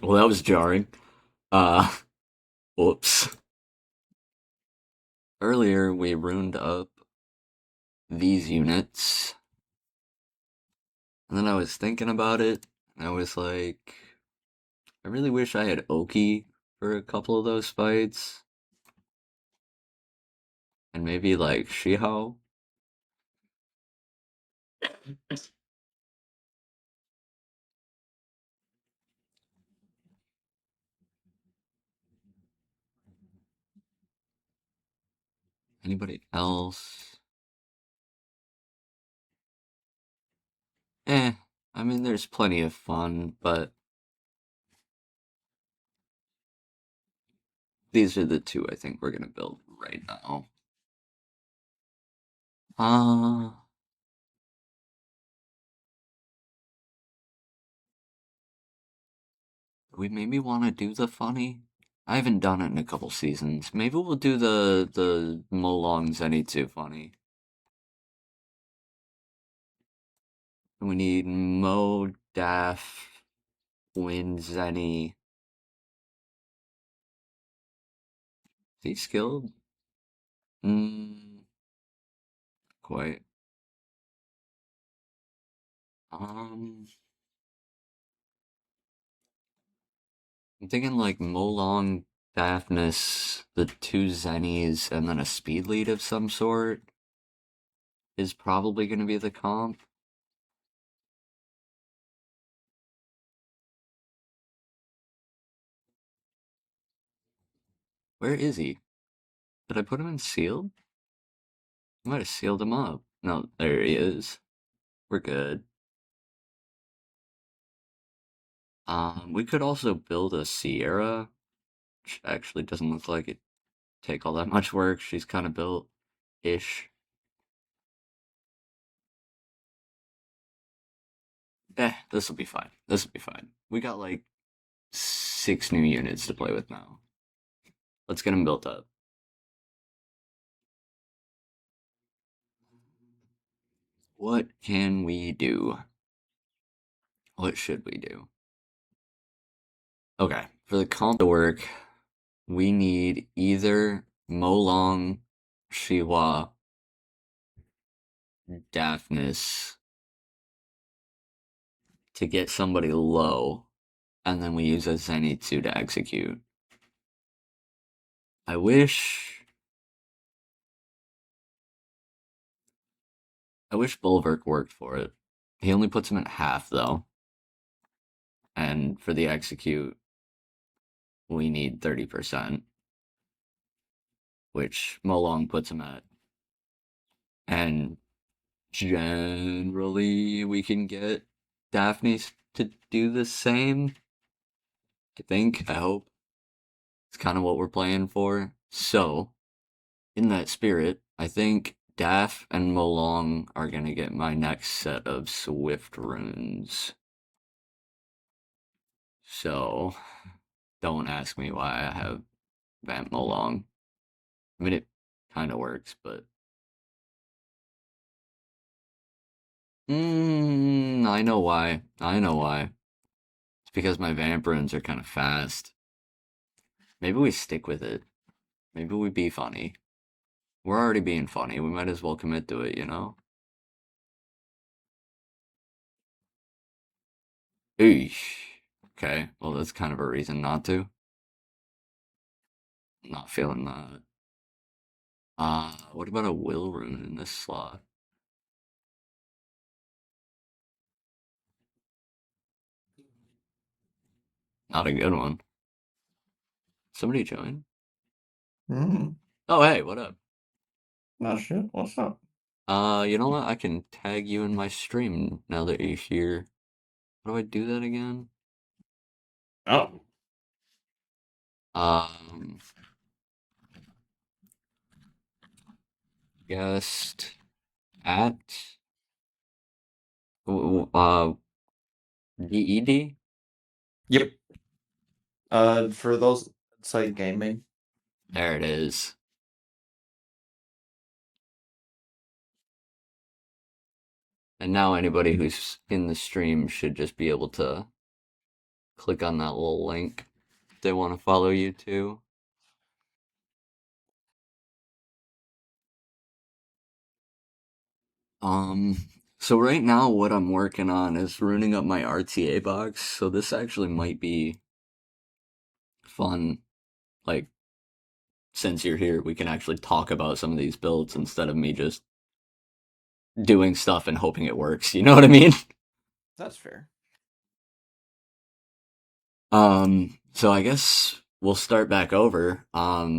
Well, that was jarring. Uh, whoops. Earlier, we ruined up these units, and then I was thinking about it, and I was like, I really wish I had Oki for a couple of those fights, and maybe like Shiho. Anybody else? Eh, I mean, there's plenty of fun, but these are the two I think we're gonna build right now. Uh, we maybe want to do the funny. I haven't done it in a couple seasons. Maybe we'll do the Molong Zenitsu funny. We need Mo, Daph, Win, Zenny. Is he skilled? Mm, quite. Um, I'm thinking like Molong, Daphnis, the two Zennies, and then a speed lead of some sort is probably going to be the comp. Where is he? Did I put him in sealed? I might have sealed him up. No, there he is. We're good. We could also build a Sierra, which actually doesn't look like it take all that much work. She's kind of built-ish. This will be fine. This will be fine. We got like 6 new units to play with now. Let's get them built up. What can we do? What should we do? Okay, for the comp to work, we need either Molong, Shiwa, Daphnis to get somebody low, and then we use a Zenitsu to execute. I wish Bulwark worked for it. He only puts him at half though. And for the execute, we need 30%, which Molong puts him at. And generally we can get Daphnis to do the same. I think, I hope. It's kind of what we're playing for. So, in that spirit, I think Daph and Molong are gonna get my next set of Swift runes. So, don't ask me why I have Vamp Molong. I mean, it kind of works, but I know why. I know why. It's because my Vamp runes are kind of fast. Maybe we stick with it. Maybe we be funny. We're already being funny. We might as well commit to it, you know? Eesh. Okay, well, that's kind of a reason not to. Not feeling that. What about a will rune in this slot? Not a good one. Somebody join? Mm, Oh, hey, what up? not shit. What's up? You know what? I can tag you in my stream now that you're here. How do I do that again? Oh, Um, guest at DED? yep. For those site gaming. There it is. And now anybody who's in the stream should just be able to click on that little link if they want to follow you too. So right now what I'm working on is ruining up my RTA box, so this actually might be fun. Like, since you're here, we can actually talk about some of these builds instead of me just doing stuff and hoping it works. You know what I mean? That's fair. So I guess we'll start back over.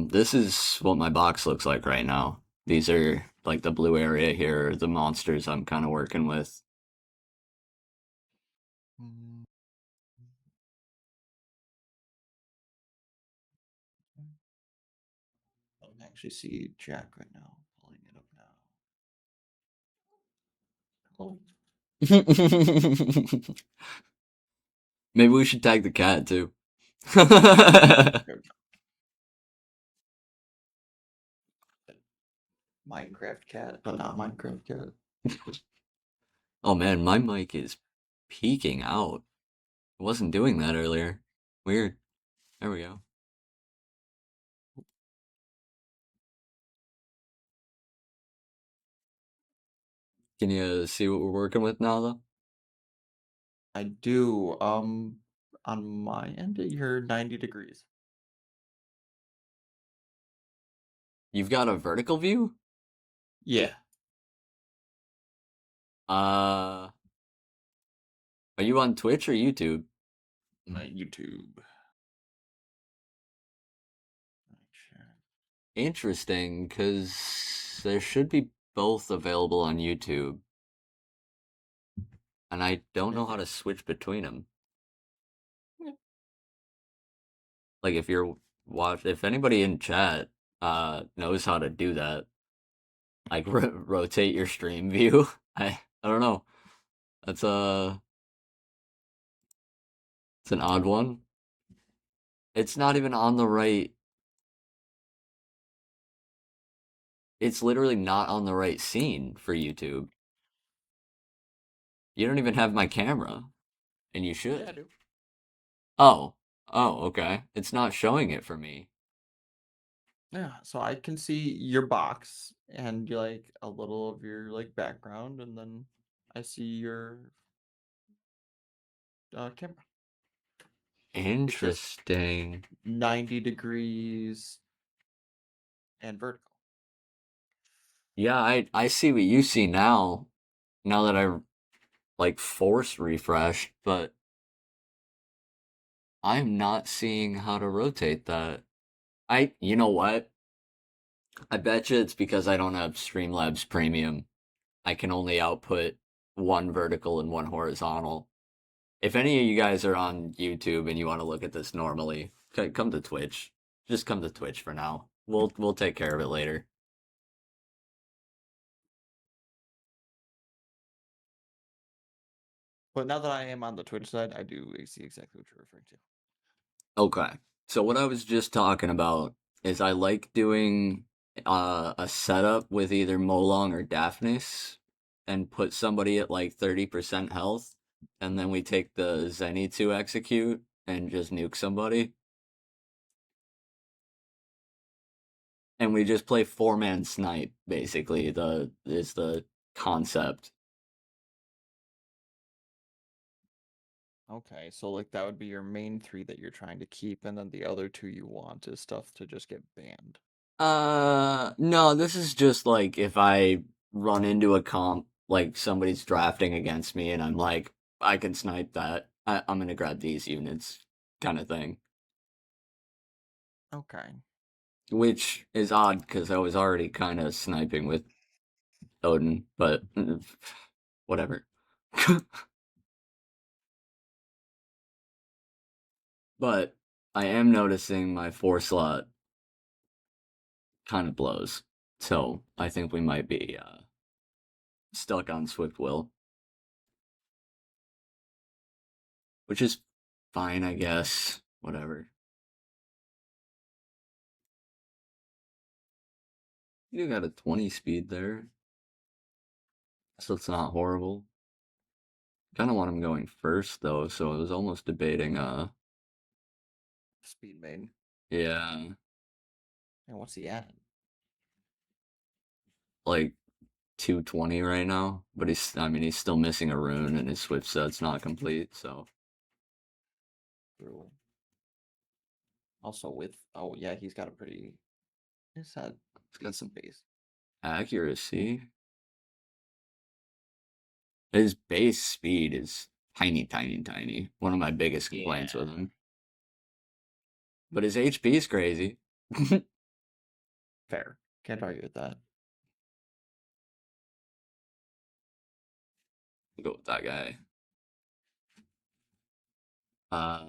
This is what my box looks like right now. These are like the blue area here, the monsters I'm kind of working with. Mm. I can actually see Jack right now. Pulling it up now. Oh, Maybe we should tag the cat too. there we go. Minecraft cat, but not Minecraft cat. Oh man, my mic is peeking out. It wasn't doing that earlier. Weird. There we go. Can you see what we're working with now, though? I do. On my end, you're 90 degrees. You've got a vertical view? Yeah. Are you on Twitch or YouTube? My YouTube. Sure. Interesting, because there should be both available on YouTube, and I don't know how to switch between them. Like, if anybody in chat knows how to do that, like rotate your stream view. I don't know. That's it's an odd one. It's not even on the right. It's literally not on the right scene for YouTube. You don't even have my camera, and you Yeah, I should. do. Oh, okay. It's not showing it for me. Yeah, so I can see your box and like a little of your like background, and then I see your camera. It's just Interesting. 90 degrees and vertical. Yeah, I see what you see now. Now that I like force refreshed, but I'm not seeing how to rotate that. You know what? I bet you it's because I don't have Streamlabs Premium. I can only output one vertical and one horizontal. If any of you guys are on YouTube and you want to look at this normally, come to Twitch. Just come to Twitch for now. We'll take care of it later. But now that I am on the Twitch side, I do see exactly what you're referring to. Okay. So what I was just talking about is I like doing a setup with either Molong or Daphnis and put somebody at like 30% health, and then we take the Zenitsu execute and just nuke somebody. And we just play four-man snipe, basically, is the concept. Okay, so like that would be your main three that you're trying to keep, and then the other two you want is stuff to just get banned. No, this is just like if I run into a comp, like somebody's drafting against me, and I'm like, I can snipe that. I'm gonna grab these units, kind of thing. Okay. Which is odd because I was already kind of sniping with Odin, but whatever. But I am noticing my 4 slot kind of blows, so I think we might be stuck on Swift Will, which is fine, I guess. Whatever. You got a 20 speed there, so it's not horrible. Kind of want him going first though, so I was almost debating. Speed main. Yeah, And what's he at? like 220 right now, but I mean, he's still missing a rune, and his Swift set's not complete. So True. Also with oh yeah, he's got a pretty he's had it's got some decent base. accuracy. His base speed is tiny, tiny, tiny. One of my biggest complaints with Yeah. him. But his HP is crazy. Fair. Can't argue with that. Go with that guy. Uh,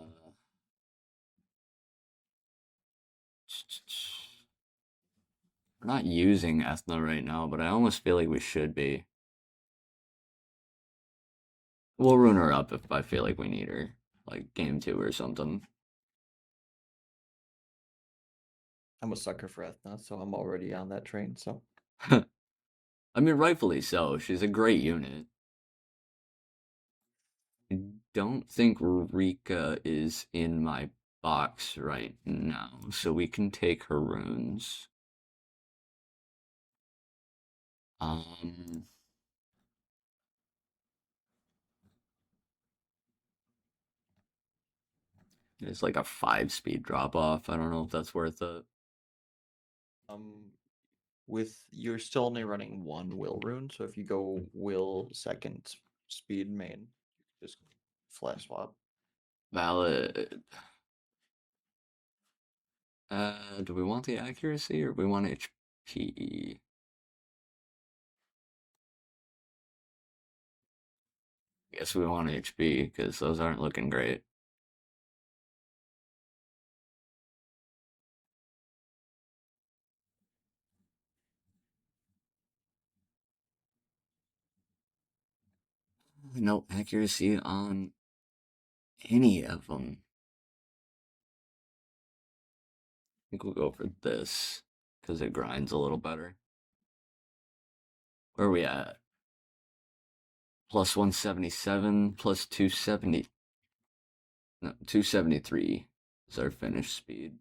we're not using Ethna right now, but I almost feel like we should be. We'll rune her up if I feel like we need her, like game 2 or something. I'm a sucker for Ethna, so I'm already on that train, so I mean, rightfully so. She's a great unit. I don't think Rika is in my box right now, so we can take her runes. Um, it's like a 5 speed drop off. I don't know if that's worth it. um with you're still only running one will rune, so if you go will second speed main, just flash swap. Valid. Do we want the accuracy or we want HP? Guess we want HP because those aren't looking great. No accuracy on any of them. I think we'll go for this because it grinds a little better. Where are we at? Plus 177, plus 270. No, 273 is our finish speed.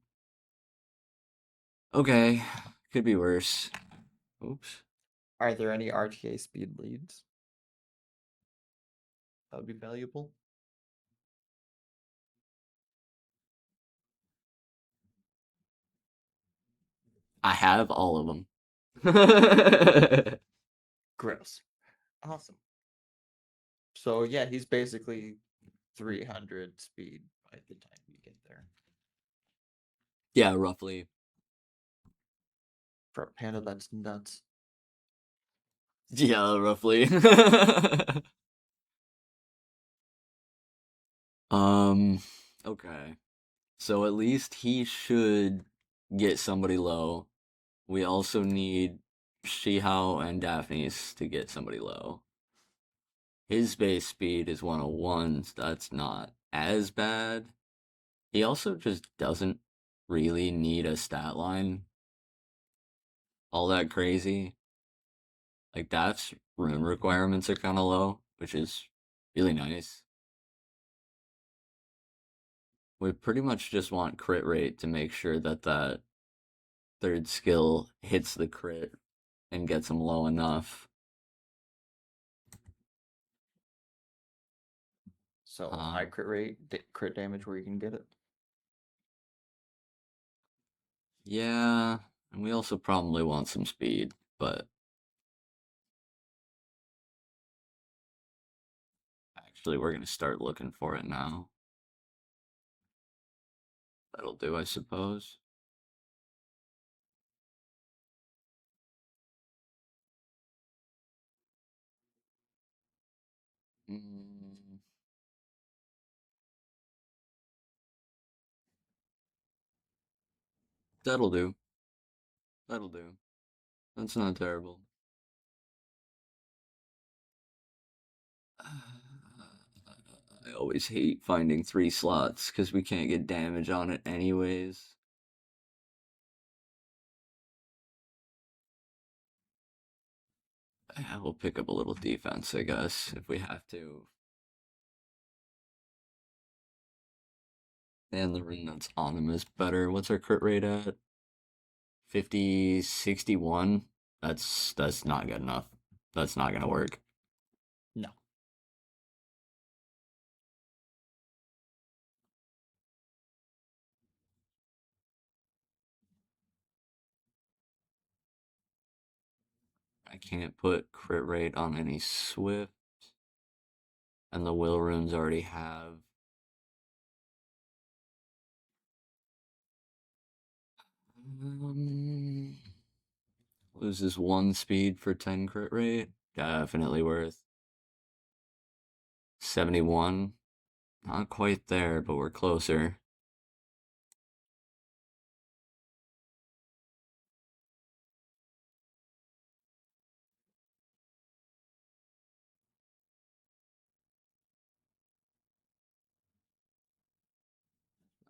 Okay, could be worse. Oops. Are there any RTA speed leads? That would be valuable. I have all of them. Gross. Awesome. So yeah, he's basically 300 speed by the time you get there. Yeah, roughly. For a panda, that's nuts. Yeah, roughly. um, okay. So at least he should get somebody low. We also need Shihao and Daphnis to get somebody low. His base speed is 101, so that's not as bad. He also just doesn't really need a stat line all that crazy. Like, Daph's rune requirements are kind of low, which is really nice. We pretty much just want crit rate to make sure that that third skill hits the crit and gets him low enough. So Uh, high crit rate, crit damage where you can get it. yeah, and we also probably want some speed, but actually we're gonna start looking for it now. That'll do, I suppose. Mm, that'll do. That'll do. That's not terrible. I always hate finding 3 slots because we can't get damage on it anyways. Yeah, we'll pick up a little defense, I guess, if we have to. And the rune that's on him is better. What's our crit rate at? 50, 61? That's not good enough. That's not gonna work. No. I can't put crit rate on any Swift. And the will runes already have. Loses 1 speed for 10 crit rate. Definitely worth. 71. Not quite there, but we're closer.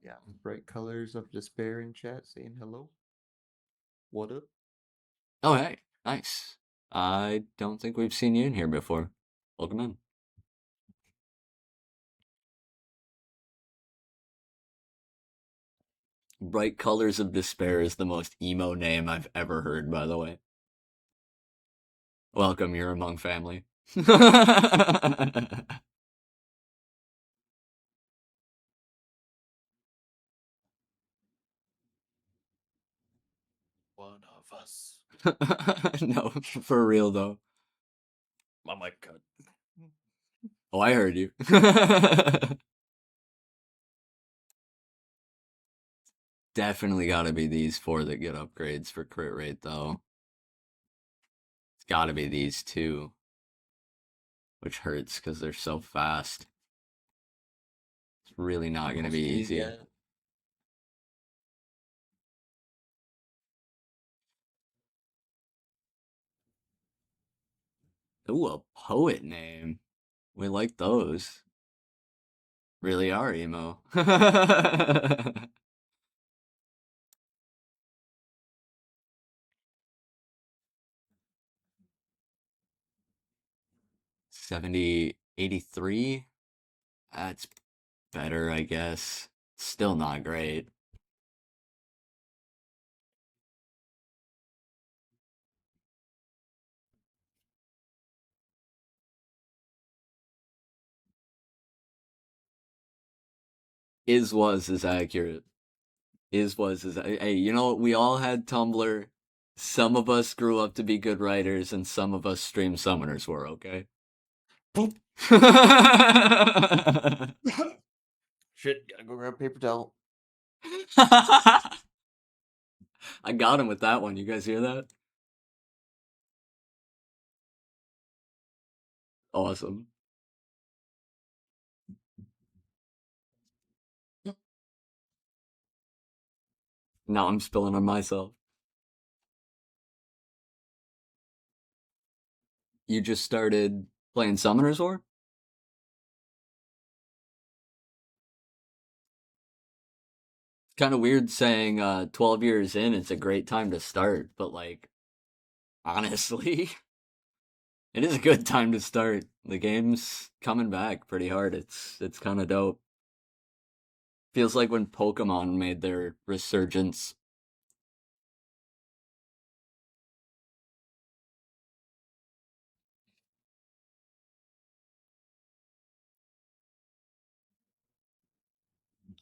Yeah. Bright colors of despair in chat saying hello. What up? Oh, hey. Nice. I don't think we've seen you in here before. Welcome in. Bright Colors of Despair is the most emo name I've ever heard, by the way. Welcome, you're among family. One of us. No, for real though. My mic cut. Oh, I heard you. Definitely gotta be these 4 that get upgrades for crit rate, though. It's gotta be these 2. Which hurts because they're so fast. It's really not gonna be easy. Yeah. Ooh, a poet name. We like those. Really are emo. 70, 83. That's better, I guess. Still not great. Is was is accurate. Is was is hey, you know what? We all had Tumblr. Some of us grew up to be good writers, and some of us stream summoners were, okay? Shit, gotta go grab paper towel. I got him with that one. You guys hear that? Awesome. Now I'm spilling on myself. You just started playing Summoners War? Kind of weird saying 12 years in, it's a great time to start, but like, honestly, it is a good time to start. The game's coming back pretty hard. It's kind of dope. Feels like when Pokemon made their resurgence.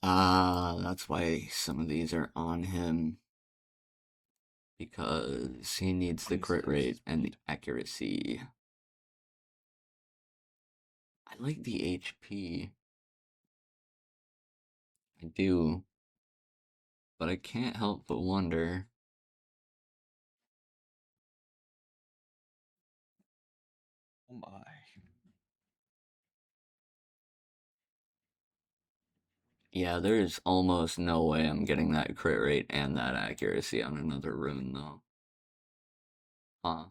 Ah, that's why some of these are on him. Because he needs the crit 26 rate and the speed. accuracy. I like the HP. I do. But I can't help but wonder. Oh my. Yeah, there's almost no way I'm getting that crit rate and that accuracy on another rune, though. Huh.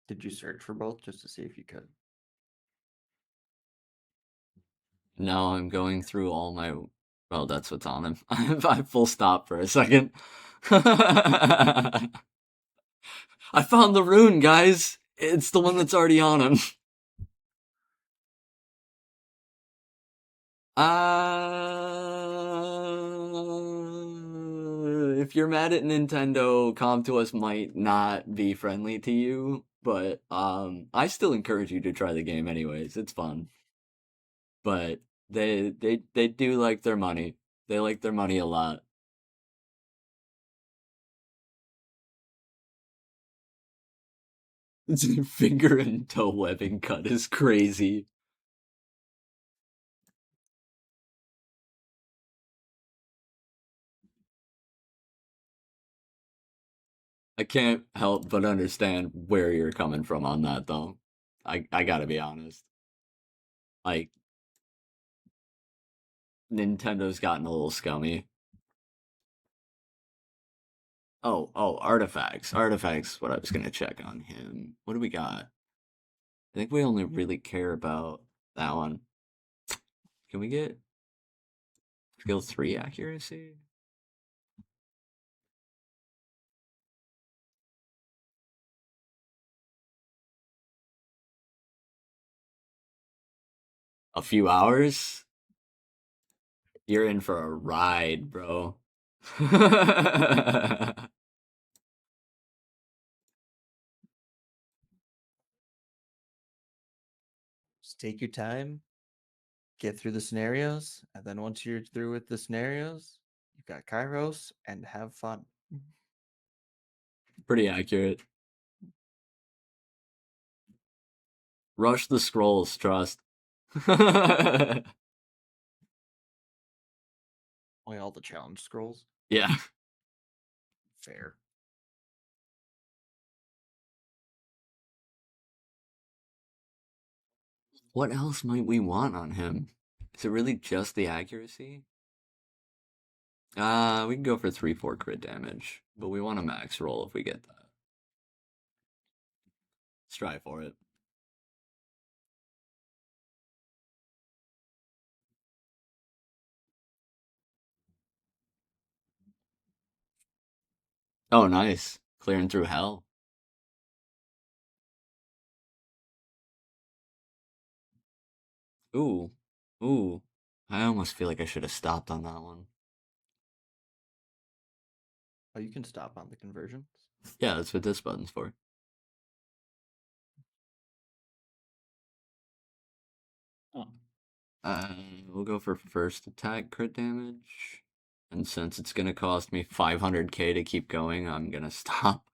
Did you search for both just to see if you could? No, I'm going through all my. Well, that's what's on him. I full stop for a second. I found the rune, guys. It's the one that's already on him. if you're mad at Nintendo, Come to Us might not be friendly to you, but I still encourage you to try the game anyways. It's fun. But they do like their money. They like their money a lot. Finger and toe webbing cut is crazy. I can't help but understand where you're coming from on that though. I gotta be honest. Like Nintendo's gotten a little scummy. Oh, artifacts. Artifacts, what I was gonna check on him. What do we got? I think we only really care about that one. Can we get skill 3 accuracy? A few hours? You're in for a ride, bro. Just take your time, get through the scenarios, and then once you're through with the scenarios, you've got Kairos and have fun. Pretty accurate. Rush the scrolls, trust. Only all the challenge scrolls. Yeah. Fair. What else might we want on him? Is it really just the accuracy? We can go for 3-4 crit damage, but we want a max roll if we get that. Let's try for it. Oh, nice. Clearing through hell. Ooh. Ooh. I almost feel like I should have stopped on that one. Oh, you can stop on the conversions. Yeah, that's what this button's for. Oh. We'll go for first attack crit damage. And since it's gonna cost me 500k to keep going, I'm gonna stop.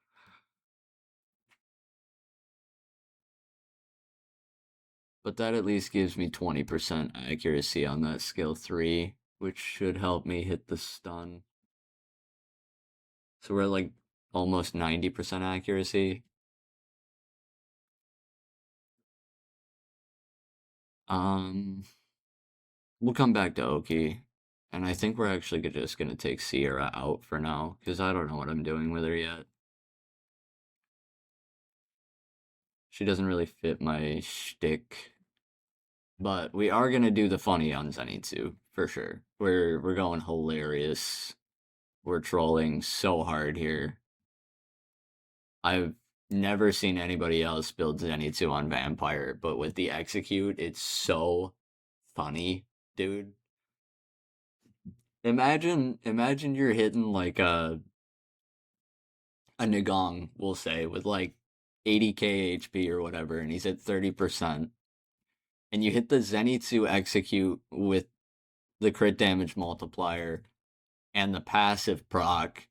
But that at least gives me 20% accuracy on that skill 3, which should help me hit the stun. So we're at like almost 90% accuracy. Um, we'll come back to Oki. And I think we're actually just gonna take Sierra out for now, because I don't know what I'm doing with her yet. She doesn't really fit my shtick. But we are gonna do the funny on Zenitsu, for sure. We're going hilarious. We're trolling so hard here. I've never seen anybody else build Zenitsu on Vampire, but with the execute, it's so funny, dude. Imagine you're hitting like a Nagong, we'll say, with like 80k HP or whatever, and he's at 30%, and you hit the Zenitsu execute with the crit damage multiplier and the passive proc,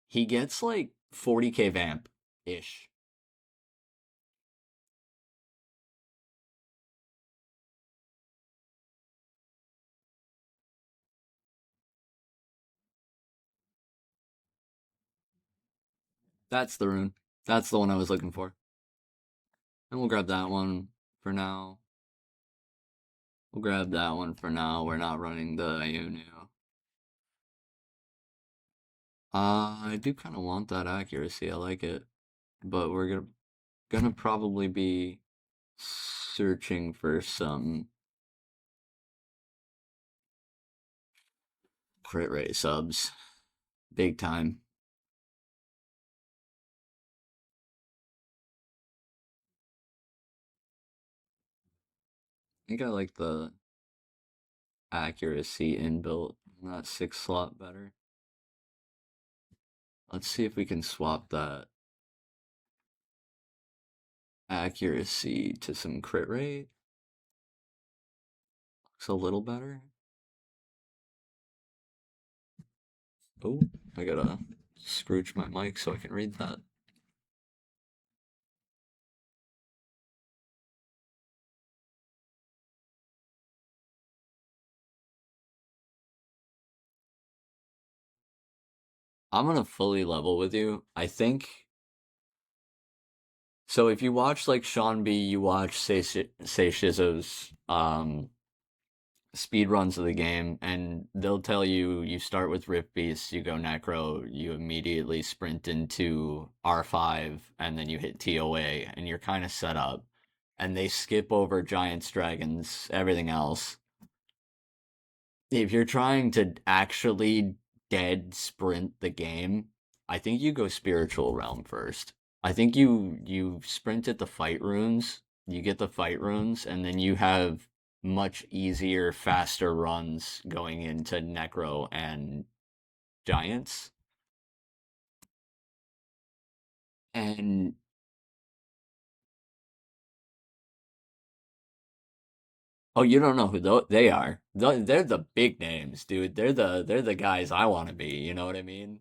he gets like 40k vamp ish. That's the rune. That's the one I was looking for. And we'll grab that one for now. We'll grab that one for now. We're not running the Ionu. I do kind of want that accuracy. I like it. But we're gonna probably be searching for some crit rate subs. Big time. I think I like the accuracy inbuilt in that 6 slot better. Let's see if we can swap that accuracy to some crit rate. Looks a little better. Oh, I gotta scrooge my mic so I can read that. I'm gonna fully level with you. I think so. If you watch like Sean B, you watch say Shizo's speed runs of the game, and they'll tell you you start with Rift Beast, you go Necro, you immediately sprint into R5, and then you hit TOA, and you're kind of set up. And they skip over Giants, Dragons, everything else. If you're trying to actually dead sprint the game, I think you go Spiritual Realm first. I think you sprint at the fight runes, you get the fight runes, and then you have much easier, faster runs going into Necro and Giants. And oh, you don't know who they are. They're the big names, dude. They're the guys I want to be. You know what I mean?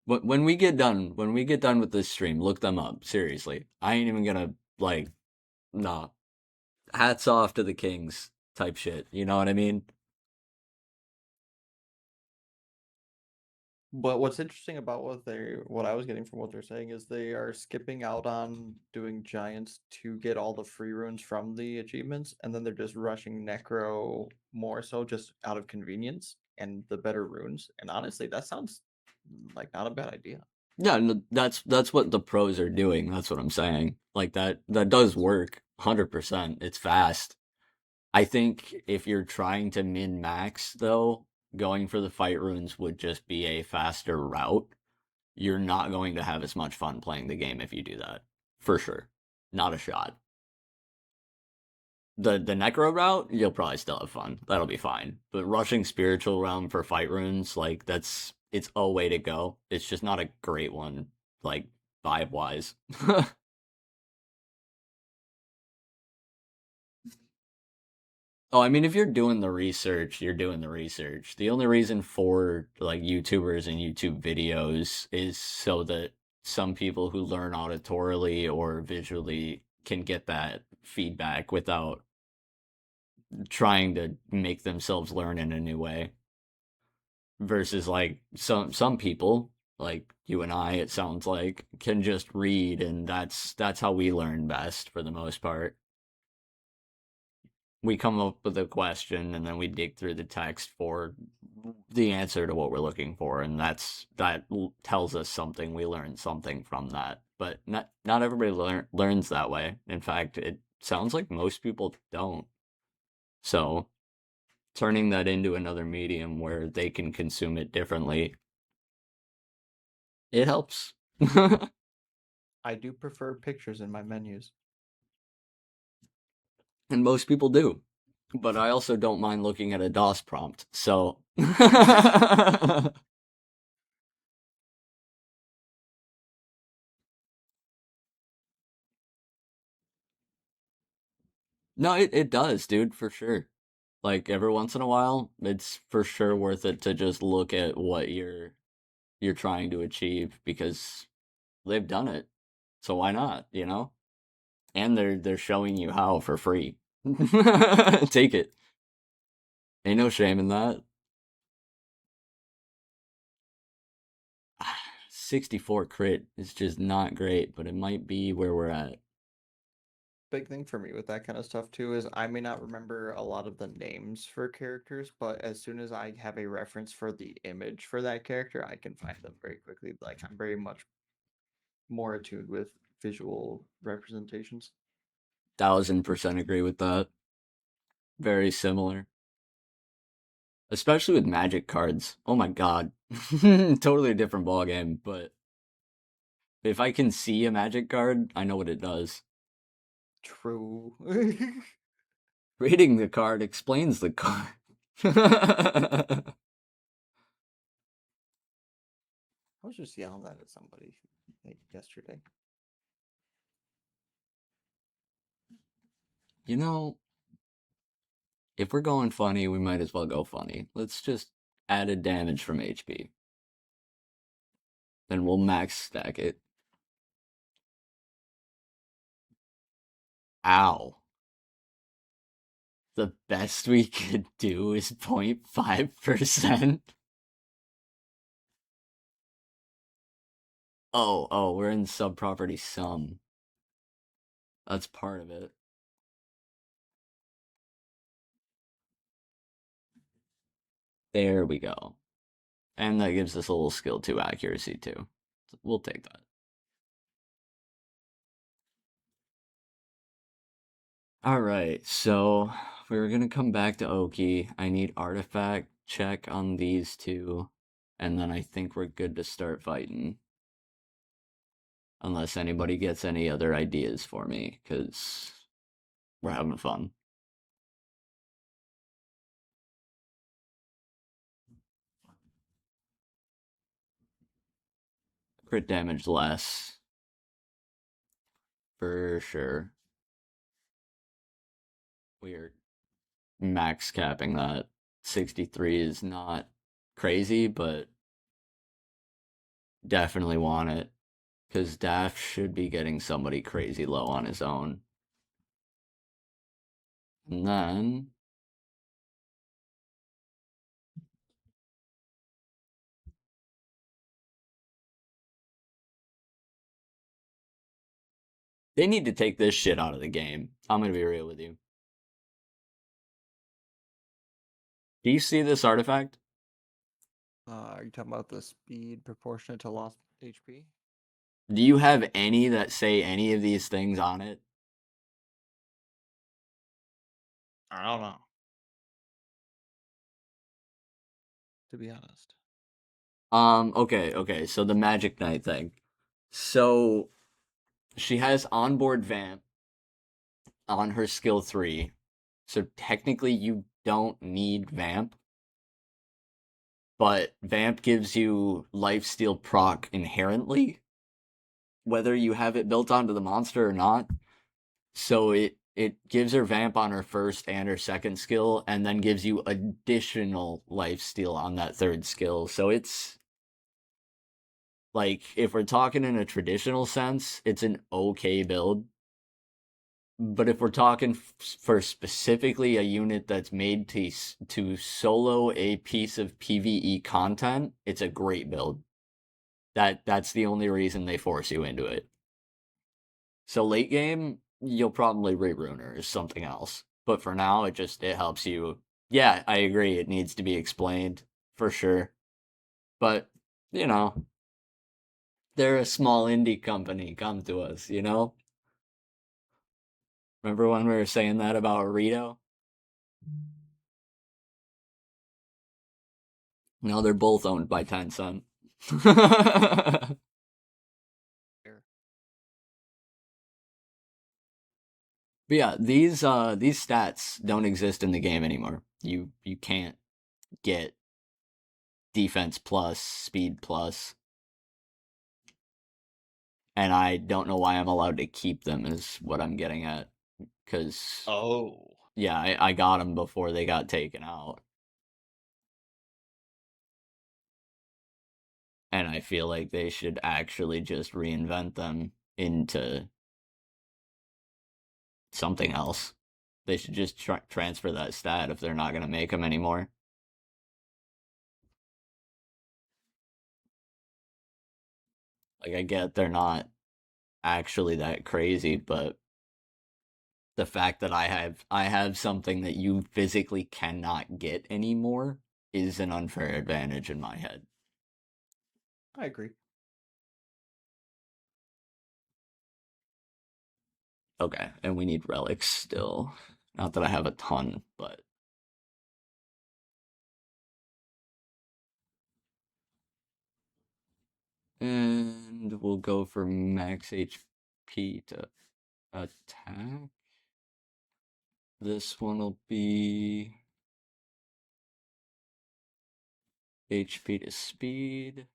When we get done with this stream, look them up. Seriously, I ain't even gonna like, nah. Hats off to the Kings type shit. You know what I mean? But what's interesting about what I was getting from what they're saying is they are skipping out on doing giants to get all the free runes from the achievements, and then they're just rushing Necro more so just out of convenience and the better runes. And honestly, that sounds like not a bad idea. Yeah, no, that's what the pros are doing. That's what I'm saying. Like that does work 100%. It's fast. I think if you're trying to min max though, going for the fight runes would just be a faster route. You're not going to have as much fun playing the game if you do that. For sure. Not a shot. The Necro route, you'll probably still have fun. That'll be fine. But rushing Spiritual Realm for fight runes, like it's a way to go. It's just not a great one, like vibe wise. Oh, I mean, if you're doing the research, you're doing the research. The only reason for like YouTubers and YouTube videos is so that some people who learn auditorily or visually can get that feedback without trying to make themselves learn in a new way. Versus like some people, like you and I, it sounds like, can just read, and that's how we learn best for the most part. We come up with a question and then we dig through the text for the answer to what we're looking for, and that tells us something. We learn something from that, but not everybody learns that way. In fact, it sounds like most people don't. So turning that into another medium where they can consume it differently, it helps. I do prefer pictures in my menus. And most people do. But I also don't mind looking at a DOS prompt. So no, it does, dude, for sure. Like every once in a while, it's for sure worth it to just look at what you're trying to achieve because they've done it. So why not, you know? And they're showing you how for free. Take it. Ain't no shame in that. 64 crit is just not great, but it might be where we're at. Big thing for me with that kind of stuff too is I may not remember a lot of the names for characters, but as soon as I have a reference for the image for that character, I can find them very quickly. Like I'm very much more attuned with visual representations. 1000% agree with that. Very similar. Especially with magic cards. Oh my god. Totally different ballgame, but if I can see a magic card, I know what it does. True. Reading the card explains the card. I was just yelling that at somebody like yesterday. You know, if we're going funny, we might as well go funny. Let's just added damage from HP. Then we'll max stack it. Ow. The best we could do is 0.5%. Oh, we're in subproperty sum. That's part of it. There we go. And that gives us a little skill 2 accuracy too. So we'll take that. Alright, so we're gonna come back to Oki. I need artifact check on these two. And then I think we're good to start fighting. Unless anybody gets any other ideas for me, because we're having fun. Crit damage less. For sure. We're max capping that. 63 is not crazy, but definitely want it. Because Daph should be getting somebody crazy low on his own. And then they need to take this shit out of the game. I'm gonna be real with you. Do you see this artifact? Are you talking about the speed proportionate to lost HP? Do you have any that say any of these things on it? I don't know. To be honest. Okay, so the Magic Knight thing. So she has onboard vamp on her skill 3. So technically you don't need vamp. But vamp gives you lifesteal proc inherently, whether you have it built onto the monster or not. So it gives her vamp on her first and her second skill, and then gives you additional lifesteal on that third skill. So it's like, if we're talking in a traditional sense, it's an okay build. But if we're talking for specifically a unit that's made to solo a piece of PvE content, it's a great build. That's the only reason they force you into it. So late game, you'll probably rerune her or something else. But for now, it helps you. Yeah, I agree. It needs to be explained for sure. But you know, they're a small indie company. Come to us, you know. Remember when we were saying that about Rito? No, they're both owned by Tencent. But Here. yeah, these stats don't exist in the game anymore. You can't get defense plus, speed plus, and I don't know why I'm allowed to keep them. Is what I'm getting at. Because Oh. yeah, I got them before they got taken out, and I feel like they should actually just reinvent them into something else. They should just transfer that stat if they're not going to make them anymore. Like, I get they're not actually that crazy, but the fact that I have something that you physically cannot get anymore is an unfair advantage in my head. I agree. Okay, and we need relics still. Not that I have a ton, but and we'll go for max HP to attack. This one will be HP to speed.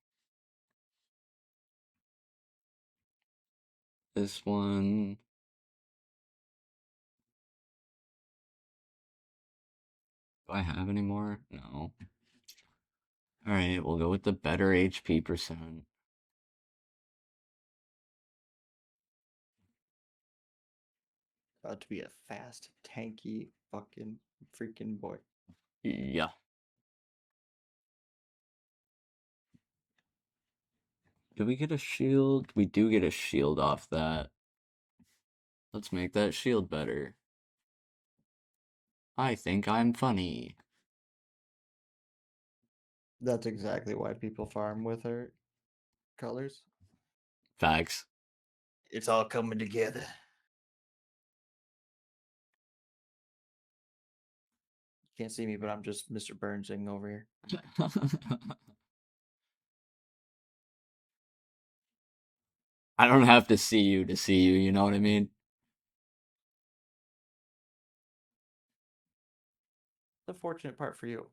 This one. Do I have any more? No. Alright, we'll go with the better HP percent. About to be a fast, tanky, fucking freaking boy. Yeah. Do we get a shield? We do get a shield off that. Let's make that shield better. I think I'm funny. That's exactly why people farm with her colors. Facts. It's all coming together. You can't see me, but I'm just Mr. Burnsing over here. I don't have to see you, you know what I mean? The fortunate part for you.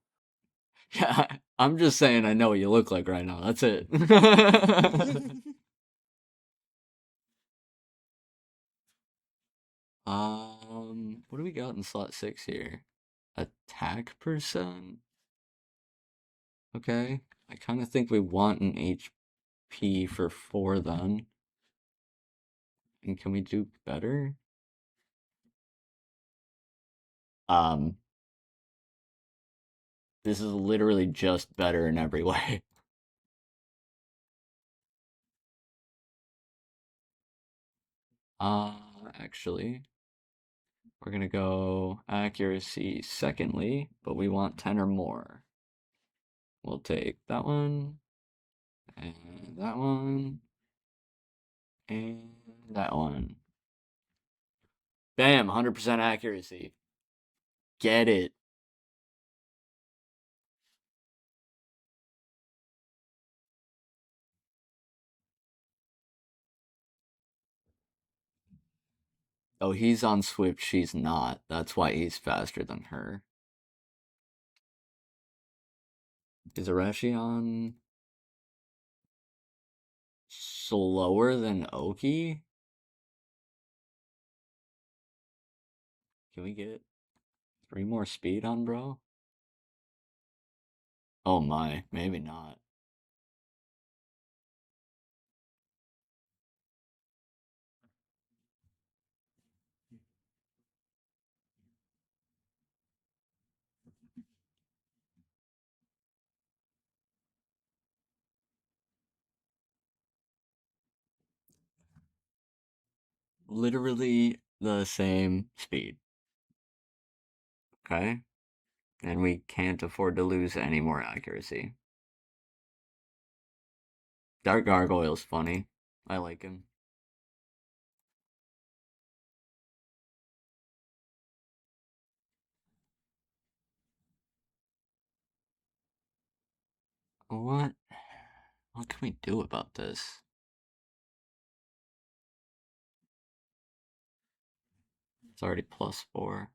Yeah, I'm just saying I know what you look like right now. That's it. What do we got in slot 6 here? Attack percent? Okay. I kind of think we want an HP for 4 then. And can we do better? Um, this is literally just better in every way. Actually, we're gonna go accuracy secondly, but we want 10 or more. We'll take that one, and that one, and that one. Bam, 100% accuracy. Get it. Oh, he's on Swift, she's not. That's why he's faster than her. Is Arashi on slower than Oki? Can we get 3 more speed on bro? Oh my, maybe not. Literally the same speed. Okay? And we can't afford to lose any more accuracy. Dark Gargoyle's funny. I like him. What? What can we do about this? It's already +4.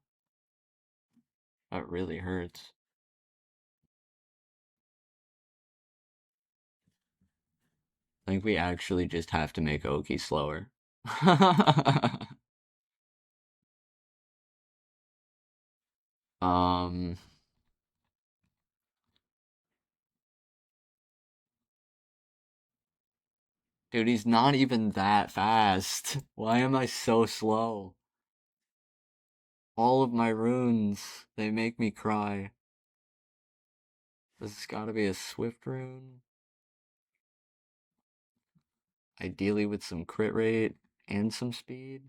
That really hurts. I think we actually just have to make Oki slower. um, dude, he's not even that fast. Why am I so slow? All of my runes, they make me cry. This has got to be a Swift rune. Ideally with some crit rate and some speed.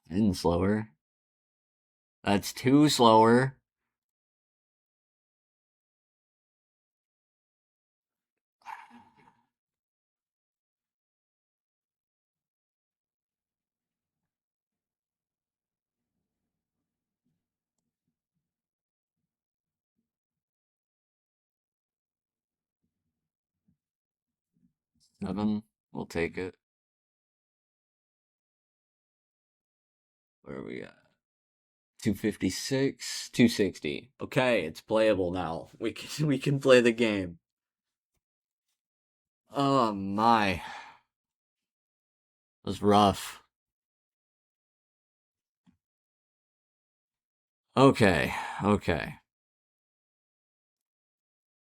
And slower. That's 2 slower. Seven. We'll take it. Where are we at? 256, 260. Okay, it's playable now. We can play the game. Oh my. That was rough. Okay, okay.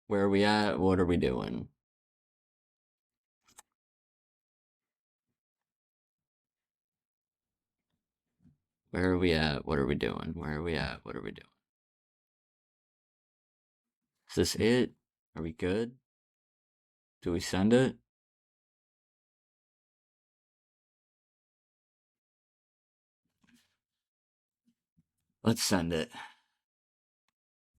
Where are we at? What are we doing? Where are we at? What are we doing? Where are we at? What are we doing? Is this it? Are we good? Do we send it? Let's send it.